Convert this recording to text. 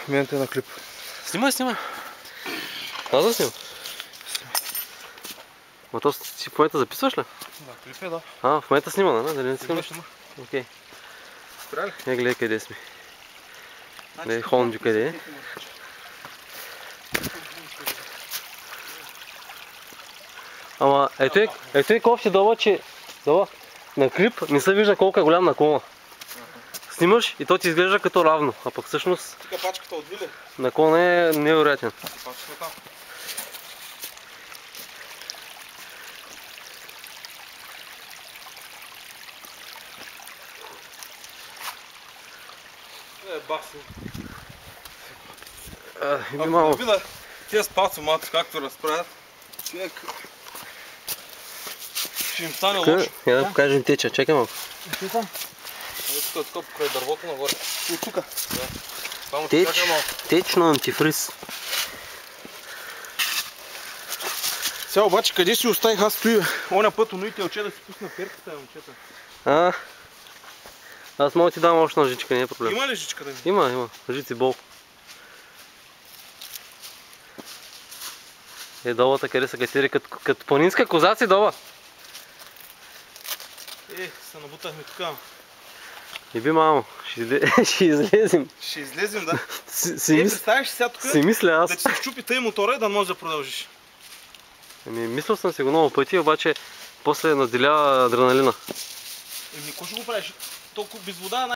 в момента е на клип. Снимай, снимай. Аз да снимам. Ма то си в момента записваш ли? Да, клип е, да. А, в момента снима, да? Дали не снимаш? Окей. Спря ли? Я гледай къде сме. Гледай Хонджо къде е. Ама ето е кофти долу, че на клип не се вижда колко е голям наклона. Снимаш и то ти изглежда като равно, а пък всъщност Тук пачката от Виле. наклон е невероятен. Пачката там. Баси. Иби малко. Вида тия спацомати както разправят, човек ще им стане лошо. Я да покажем теча, чакай малко. Тук е тук покрай дървото нагоре. И тук. Само Теч, чакай малко. течно антифриз. Сега обаче къде си оставих аз стои? Оня път онуите оче да си пусна перката, момчета. Аз мога да ти дам още на жичка, не е проблем. Има ли жичка да ми? Има. Жици бол. Е, долата къде са катери, като планинска коза си дола. Се набутахме тук. Иби мамо, ще излезем. Ще излезем, да. Представяш сега тук си мисля аз. да ти се щупи тъй мотора и да можеш да продължиш. Мислил съм си го много пъти, обаче после наделя адреналина. Какво ще го правиш? Толкова без вода